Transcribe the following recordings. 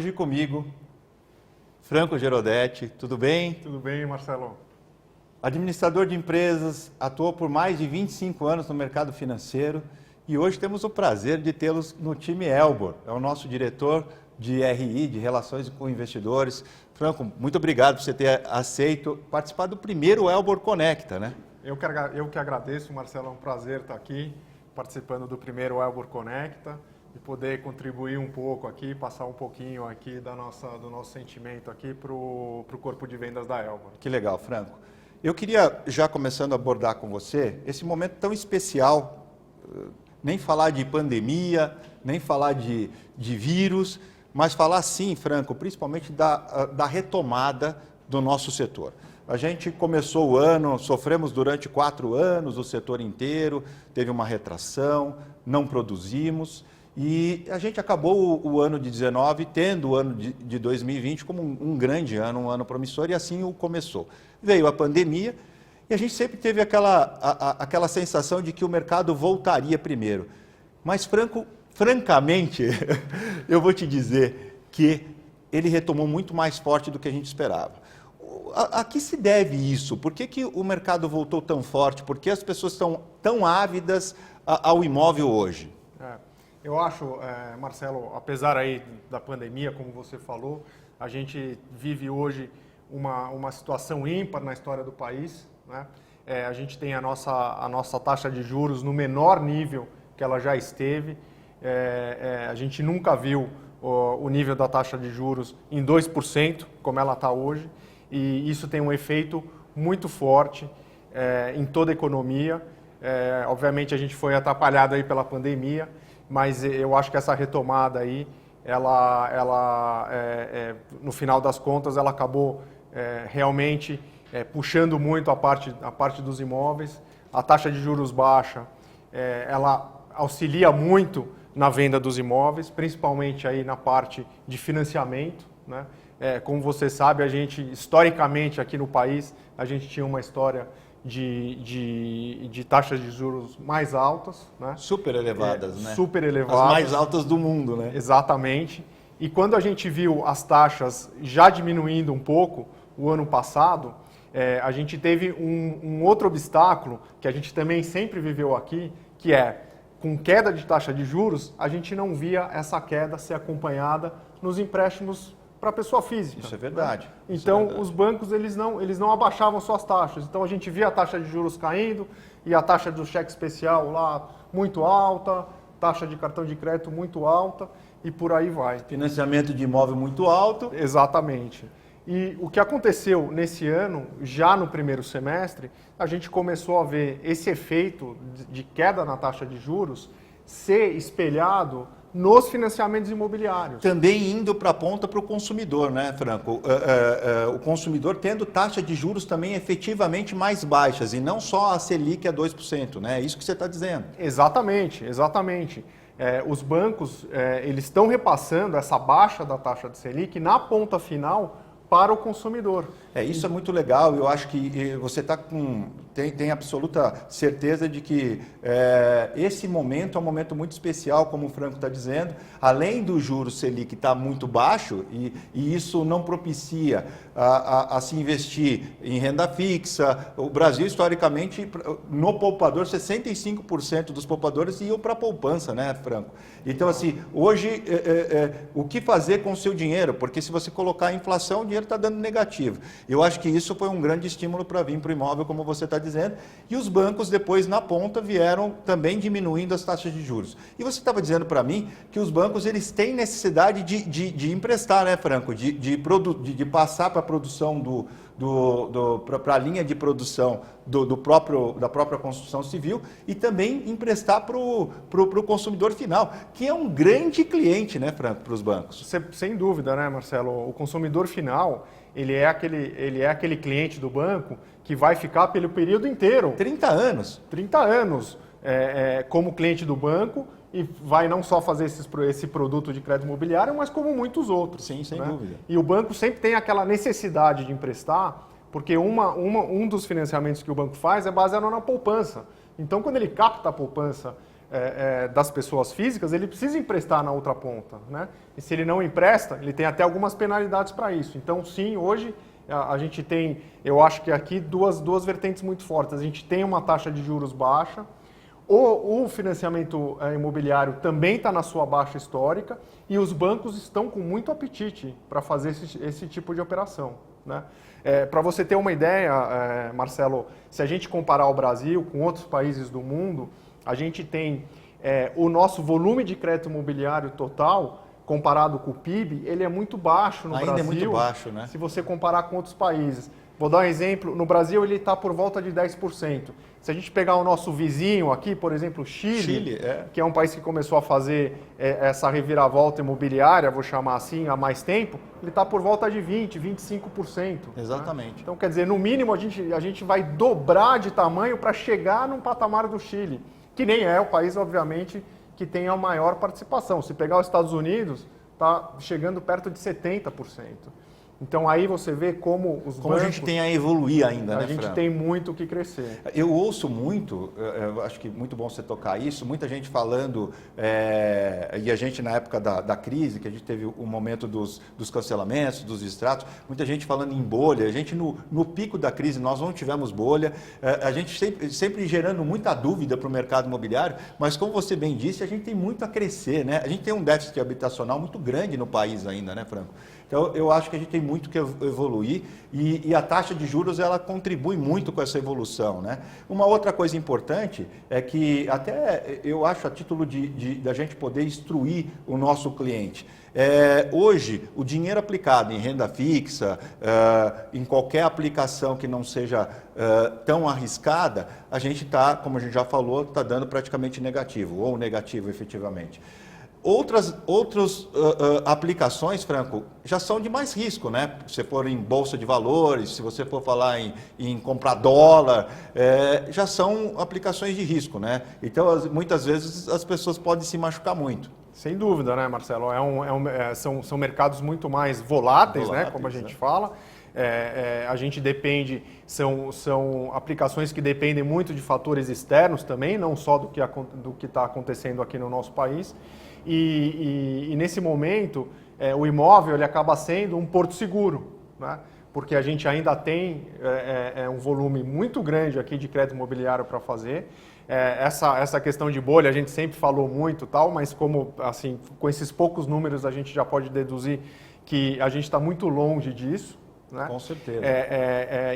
hoje comigo, Franco Gerodetti. Tudo bem? Tudo bem, Marcelo? Administrador de empresas, atuou por mais de 25 anos no mercado financeiro e hoje temos o prazer de tê-los no time Elbor. É o nosso diretor de RI, de Relações com Investidores. Franco, muito obrigado por você ter aceito participar do primeiro Elbor Conecta, né? Eu que agradeço, Marcelo. É um prazer estar aqui participando do primeiro Elbor Conecta e poder contribuir um pouco aqui, passar um pouquinho aqui do nosso sentimento aqui para o corpo de vendas da Elbor. Que legal, Franco. Eu queria, já começando a abordar com você, esse momento tão especial, nem falar de pandemia, nem falar de vírus, mas falar sim, Franco, principalmente da retomada do nosso setor. A gente começou o ano, sofremos durante 4 anos, o setor inteiro, teve uma retração, não produzimos e a gente acabou o ano de 19 tendo o ano de 2020 como um grande ano, um ano promissor e assim o começou. Veio a pandemia e a gente sempre teve aquela sensação de que o mercado voltaria primeiro. Mas, francamente, eu vou te dizer que ele retomou muito mais forte do que a gente esperava. A que se deve isso? Por que o mercado voltou tão forte? Por que as pessoas estão tão ávidas ao imóvel hoje? Eu acho, Marcelo, apesar aí da pandemia, como você falou, a gente vive hoje uma situação ímpar na história do país, né? A gente tem a nossa taxa de juros no menor nível que ela já esteve. A gente nunca viu o nível da taxa de juros em 2%, como ela está hoje, e isso tem um efeito muito forte em toda a economia. Obviamente a gente foi atrapalhado aí pela pandemia, mas eu acho que essa retomada aí, no final das contas, ela acabou realmente puxando muito a parte dos imóveis. A taxa de juros baixa, ela auxilia muito na venda dos imóveis, principalmente aí na parte de financiamento, né? Como você sabe, a gente, historicamente aqui no país, a gente tinha uma história de taxas de juros mais altas, né? Super elevadas, né? Super elevadas. As mais altas do mundo, né? Exatamente. E quando a gente viu as taxas já diminuindo um pouco, o ano passado, a gente teve um outro obstáculo que a gente também sempre viveu aqui, que com queda de taxa de juros, a gente não via essa queda ser acompanhada nos empréstimos para a pessoa física. Isso é verdade. Né? Então, os bancos eles não abaixavam suas taxas. Então, a gente via a taxa de juros caindo e a taxa do cheque especial lá muito alta, taxa de cartão de crédito muito alta e por aí vai. Financiamento de imóvel muito alto. Exatamente. E o que aconteceu nesse ano, já no primeiro semestre, a gente começou a ver esse efeito de queda na taxa de juros ser espelhado nos financiamentos imobiliários. Também indo para a ponta para o consumidor, né, Franco? O consumidor tendo taxa de juros também efetivamente mais baixas e não só a Selic a 2%, né? É isso que você está dizendo. Exatamente, exatamente. Os bancos eles estão repassando essa baixa da taxa de Selic na ponta final para o consumidor. Isso é muito legal. Eu acho que você tem absoluta certeza de que esse momento é um momento muito especial, como o Franco está dizendo. Além do juros Selic estar muito baixo, e isso não propicia a se investir em renda fixa. O Brasil, historicamente, no poupador, 65% dos poupadores iam para a poupança, né, Franco? Então, assim, hoje, o que fazer com o seu dinheiro? Porque se você colocar a inflação, o dinheiro está dando negativo. Eu acho que isso foi um grande estímulo para vir para o imóvel, como você está dizendo, e os bancos depois na ponta vieram também diminuindo as taxas de juros. E você estava dizendo para mim que os bancos eles têm necessidade de emprestar, né, Franco? De passar para a produção para a linha de produção da própria construção civil e também emprestar para o consumidor final, que é um grande cliente, né, Franco, para os bancos. Sem dúvida, né, Marcelo? O consumidor final, ele é aquele cliente do banco que vai ficar pelo período inteiro. 30 anos. 30 anos como cliente do banco e vai não só fazer esse produto de crédito imobiliário, mas como muitos outros. Sim, sem né? dúvida. E o banco sempre tem aquela necessidade de emprestar, porque um dos financiamentos que o banco faz é baseado na poupança. Então, quando ele capta a poupança das pessoas físicas, ele precisa emprestar na outra ponta, né? E se ele não empresta, ele tem até algumas penalidades para isso. Então, sim, hoje a gente tem, eu acho que aqui duas vertentes muito fortes. A gente tem uma taxa de juros baixa, o financiamento imobiliário também está na sua baixa histórica e os bancos estão com muito apetite para fazer esse tipo de operação, né? Para você ter uma ideia, Marcelo, se a gente comparar o Brasil com outros países do mundo, a gente tem o nosso volume de crédito imobiliário total, comparado com o PIB, ele é muito baixo no Brasil. Ainda é muito baixo, né? Se você comparar com outros países. Vou dar um exemplo, no Brasil ele está por volta de 10%. Se a gente pegar o nosso vizinho aqui, por exemplo, Chile, que é um país que começou a fazer essa reviravolta imobiliária, vou chamar assim, há mais tempo, ele está por volta de 20%, 25%. Exatamente. Né? Então, quer dizer, no mínimo a gente vai dobrar de tamanho para chegar num patamar do Chile, que nem é o país, obviamente, que tem a maior participação. Se pegar os Estados Unidos, está chegando perto de 70%. Então aí você vê como os bancos... a gente tem a evoluir ainda, né, A gente Fran? tem muito o que crescer. Eu ouço muito, eu acho que muito bom você tocar isso, muita gente falando, e a gente na época da crise, que a gente teve o momento dos cancelamentos, dos extratos, muita gente falando em bolha, a gente no pico da crise nós não tivemos bolha, a gente sempre gerando muita dúvida para o mercado imobiliário, mas como você bem disse, a gente tem muito a crescer, né? A gente tem um déficit habitacional muito grande no país ainda, né, Franco? Então, eu acho que a gente tem muito que evoluir e a taxa de juros ela contribui muito com essa evolução, né? Uma outra coisa importante é que, até eu acho a título da gente poder instruir o nosso cliente, hoje, o dinheiro aplicado em renda fixa, em qualquer aplicação que não seja tão arriscada, a gente está, como a gente já falou, está dando praticamente negativo, ou negativo efetivamente. Outras aplicações, Franco, já são de mais risco, né? Se você for em bolsa de valores, se você for falar em comprar dólar, já são aplicações de risco, né? Então, muitas vezes as pessoas podem se machucar muito. Sem dúvida, né, Marcelo? São mercados muito mais voláteis, né? Como a gente fala. A gente depende, são aplicações que dependem muito de fatores externos também, não só do que está acontecendo aqui no nosso país. E nesse momento, o imóvel ele acaba sendo um porto seguro, né? Porque a gente ainda tem um volume muito grande aqui de crédito imobiliário para fazer. Essa questão de bolha a gente sempre falou muito, tal, mas como assim, com esses poucos números a gente já pode deduzir que a gente está muito longe disso, né? Com certeza.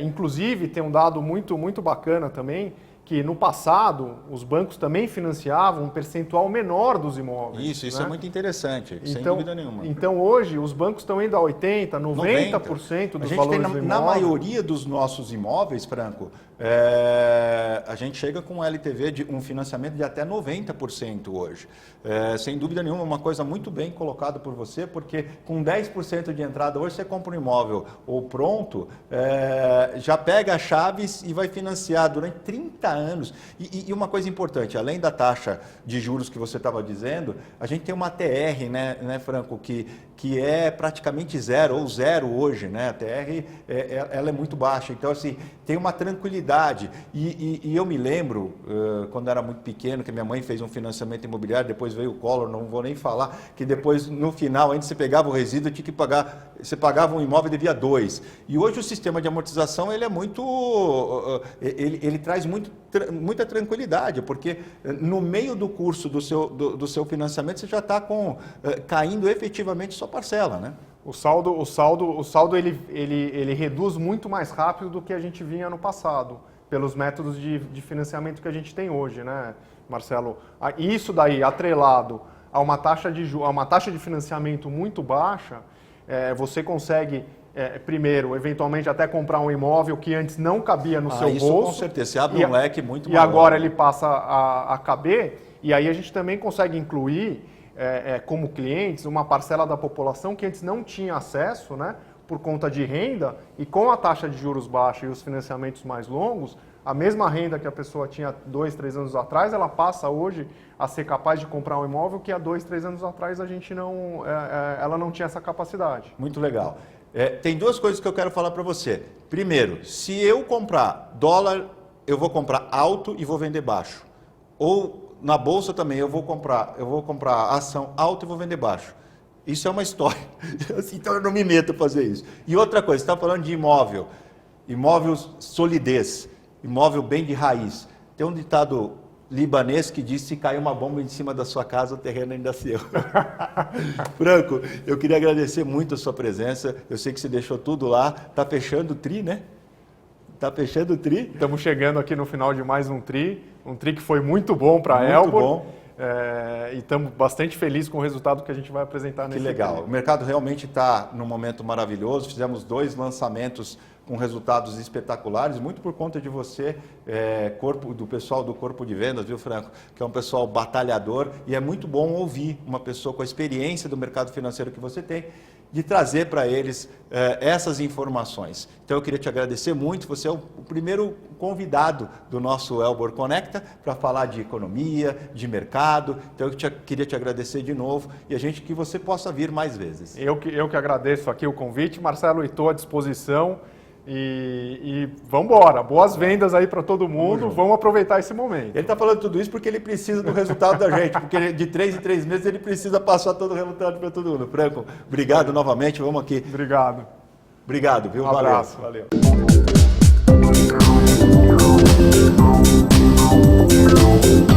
Inclusive, tem um dado muito, muito bacana também, que no passado os bancos também financiavam um percentual menor dos imóveis. Isso né? É muito interessante, então, sem dúvida nenhuma. Então hoje os bancos estão indo a 80%, 90% dos valores do imóvel. Na maioria dos nossos imóveis, Franco, a gente chega com um LTV de um financiamento de até 90% hoje. Sem dúvida nenhuma, uma coisa muito bem colocada por você, porque com 10% de entrada hoje você compra um imóvel ou pronto, já pega as chaves e vai financiar durante 30 anos. E uma coisa importante, além da taxa de juros que você estava dizendo, a gente tem uma TR, né, Franco, que é praticamente zero ou zero hoje, né? A TR ela é muito baixa, então assim, tem uma tranquilidade. E eu me lembro, quando era muito pequeno, que minha mãe fez um financiamento imobiliário, depois veio o Collor, não vou nem falar, que depois, no final, ainda você pegava o resíduo, tinha que pagar, você pagava um imóvel e devia 2. E hoje o sistema de amortização, ele é muito, ele traz muita tranquilidade, porque no meio do curso do seu financiamento, você já está caindo efetivamente sua parcela, né? O saldo ele reduz muito mais rápido do que a gente vinha no passado, pelos métodos de financiamento que a gente tem hoje, né, Marcelo? Isso daí, atrelado a uma taxa de financiamento muito baixa, você consegue, primeiro, eventualmente até comprar um imóvel que antes não cabia no seu isso bolso. Com certeza, você abre um leque muito maior. E agora ele passa a caber, e aí a gente também consegue incluir como clientes uma parcela da população que antes não tinha acesso, né, por conta de renda, e com a taxa de juros baixa e os financiamentos mais longos, a mesma renda que a pessoa tinha 2, 3 anos atrás, ela passa hoje a ser capaz de comprar um imóvel que há 2, 3 anos atrás ela não tinha essa capacidade. Muito legal. Tem duas coisas que eu quero falar para você. Primeiro, se eu comprar dólar, eu vou comprar alto e vou vender baixo. Ou na bolsa também eu vou comprar ação alta e vou vender baixo. Isso é uma história. Então eu não me meto a fazer isso. E outra coisa, você está falando de imóvel solidez, imóvel bem de raiz. Tem um ditado libanês que diz: se cair uma bomba em cima da sua casa, o terreno ainda é seu. Franco, eu queria agradecer muito a sua presença. Eu sei que você deixou tudo lá. Está fechando o TRI, né? Está fechando o TRI. Estamos chegando aqui no final de mais um TRI que foi muito bom para a Elbor. Muito bom. E estamos bastante felizes com o resultado que a gente vai apresentar nesse Que legal. TRI. O mercado realmente está num momento maravilhoso. Fizemos 2 lançamentos com resultados espetaculares, muito por conta de você, do pessoal do Corpo de Vendas, viu, Franco? Que é um pessoal batalhador, e é muito bom ouvir uma pessoa com a experiência do mercado financeiro que você tem, de trazer para eles essas informações. Então eu queria te agradecer muito, você é o primeiro convidado do nosso Elbor Conecta para falar de economia, de mercado. Então eu queria te agradecer de novo e que você possa vir mais vezes. Eu que agradeço aqui o convite, Marcelo, e estou à disposição. E vamos embora, boas vendas aí para todo mundo, vamos aproveitar esse momento. Ele está falando tudo isso porque ele precisa do resultado da gente, porque de 3 em 3 meses ele precisa passar todo o resultado para todo mundo. Franco, obrigado novamente, vamos aqui. Obrigado. Obrigado, viu? Um abraço. Valeu. Valeu.